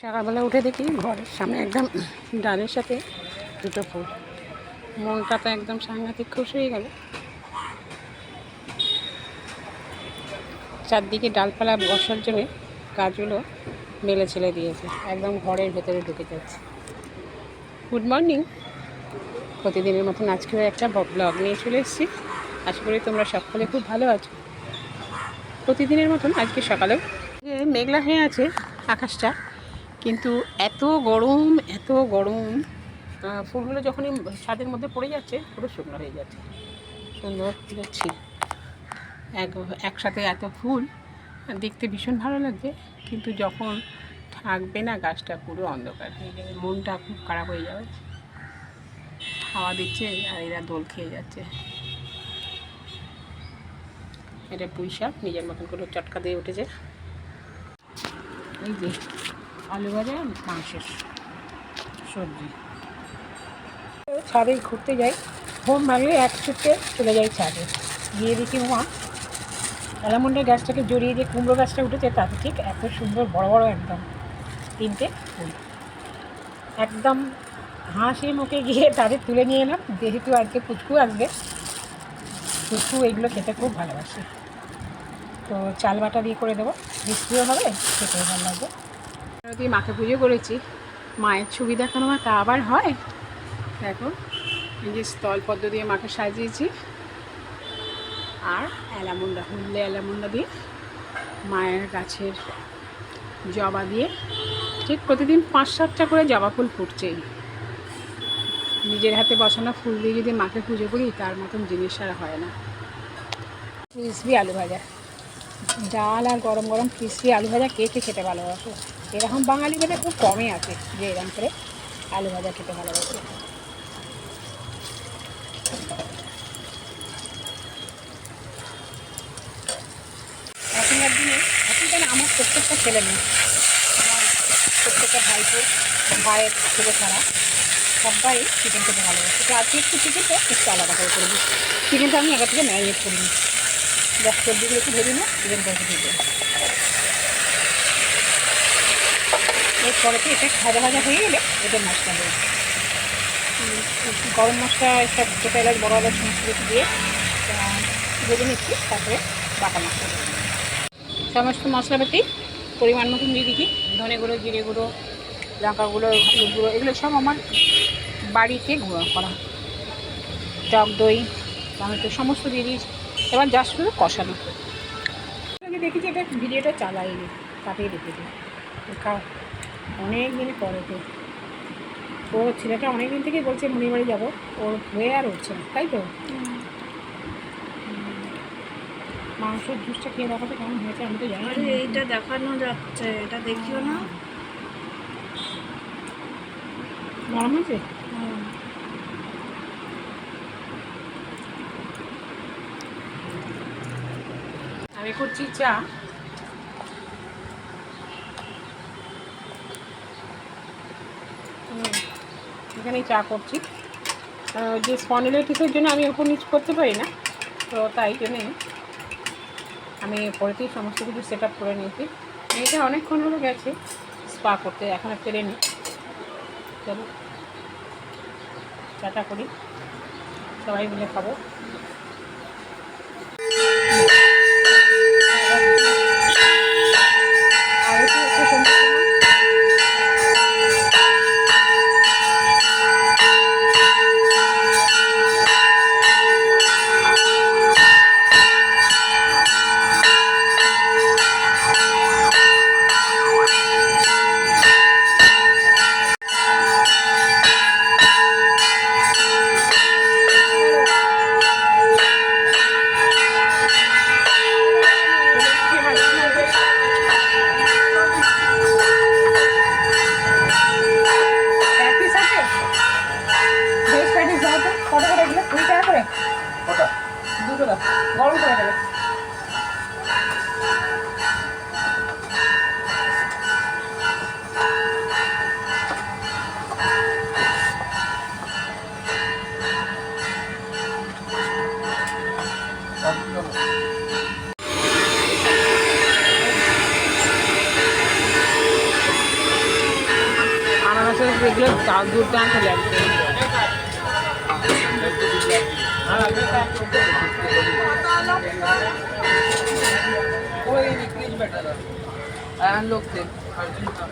সকালবেলা উঠে দেখি ঘরের সামনে একদম ডালের সাথে দুটো ফুল। মনটা তো একদম সাংঘাতিক খুশি হয়ে গেল। চারদিকে ডালপালা বসার জন্য গাছগুলো মেলে ছেলে দিয়েছে, একদম ঘরের ভেতরে ঢুকে যাচ্ছে। Good morning. প্রতিদিনের মতন আজকেও একটা ব্লগ নিয়ে চলে এসেছি। আশা করি তোমরা সকলে খুব ভালো আছো। প্রতিদিনের মতন আজকে সকালেও মেঘলা হয়ে আছে আকাশটা, কিন্তু এত গরম এত গরম। ফুলগুলো যখনই ছাদের মধ্যে পড়ে যাচ্ছে পুরো শুকনো হয়ে যাচ্ছে, সুন্দর যাচ্ছি একসাথে এত ফুল দেখতে ভীষণ ভালো লাগছে। কিন্তু যখন থাকবে না গাছটা পুরো অন্ধকার হয়ে যাবে, মনটা খুব খারাপ হয়ে যাবে। হাওয়া দিচ্ছে আর এরা দোল খেয়ে যাচ্ছে। এটা পুঁই শাক নিজের মতন করে চটকা দিয়ে উঠেছে। এই যে আলু ভাজা মাংসের সবজি। ছাদে ঘুরতে যাই, ঘুম ভাঙলে এক ছুটে চলে যাই ছাদে, গিয়ে দেখি মা অ্যালামন্ডের গাছটাকে জড়িয়ে যে কুমড়ো গাছটা উঠেছে তাতে ঠিক এত সুন্দর বড় বড় একদম 3টে ফুল। একদম হাসি মুখে গিয়ে তাদের তুলে নিয়ে এলাম, যেহেতু আজকে পুচকু আসবে। পুচকু এইগুলো খেতে খুব ভালোবাসে, তো চাল বাটা দিয়ে করে দেবো, মিষ্টিও হবে, খেতেও ভালো লাগবে। দিয়ে মাকে পুজো করেছি, মায়ের ছবি দেখানো মা তা আবার হয়। দেখো এই যে স্থলপদ্ম দিয়ে মাকে সাজিয়েছি, আর অ্যালামন্ডা হুল্লে অ্যালামন্ডা দিয়ে মায়ের গাছের জবা দিয়ে ঠিক প্রতিদিন 5-7টা করে জবা ফুল ফুটছেই। নিজের হাতে বসানো ফুল দিয়ে যদি মাকে পুজো করি তার মতন জিনিস আর হয় না। ক্রিসপি আলু ভাজা, ডাল আর গরম গরম ক্রিসপি আলু ভাজা কে কে খেতে ভালোবাসে? এরকম বাঙালি ভাজা খুব কমই আছে যে এরকম করে আলু ভাজা খেতে ভালোবাসে। এখনকার দিনে এখন আমার প্রত্যেকটা ছেলে মেয়ে, আমার প্রত্যেকটা ভাইয়ের ছেলে ছাড়া সবাই চিকেন খেতে ভালোবাসে। তো আজকে একটু চিকেনটা একটু আলাদা করে করবি। চিকেনটা আমি আগে থেকে ম্যারিনেট করি নি, জাস্ট সবজিগুলো একটু ভেজে নিয়ে চিকেনটা একটু ভেজে। এরপরে তো এটা ভাজা ভাজা হয়ে গেলে এটা মশলা দেবে, গরম মশলা একটা ছোটো এলাচ বড় এলাচ সমস্ত কিছু দিয়ে ভেজে নিচ্ছি। তারপরে বাটা মশলা দেবো, সমস্ত মশলাপাতি পরিমাণ মতন দিয়ে দিচ্ছি। ধনে গুঁড়ো, জিরে গুঁড়ো, লঙ্কা গুঁড়ো, হলুদ গুঁড়ো, এগুলো সব আমার বাড়িতে গুঁড়ো করা। টক দই, টমেটো সমস্ত দিয়ে দিয়েছি। এবার জাস্ট শুধু কষানো। দেখেছি এটা ভিডিওটা চালাইনি, তাতেই দেখেছি। অনেক দিন পরেতে ও ছেলেটা অনেক দিন থেকেই বলছে মুড়ি বাড়ি যাবো, ওর হয়ে আর উঠছে না, তাই তো। মাংসের জুসটা খেয়ে দেখো তো কেমন হয়েছে, আমি তো জানি। এইটা দেখানো যাচ্ছে, এটা দেখিও না। নরম হয়েছে। আমি করছি চা। এখানেই চা করছি, যে স্পন্ডিলাইটিসের জন্য আমি ওপর নিচ করতে পারি না, তো তাই জন্যে আমি পরেতেই সমস্ত কিছু সেট আপ করে নিয়েছি। এটা অনেকক্ষণ হলো গেছে স্পা করতে, এখন ফেরেনি। চলো চাটা করি, সবাই মিলে খাবো। সস এগুলো দুর্দান্ত লাগবে। लोग थे अर्जुन का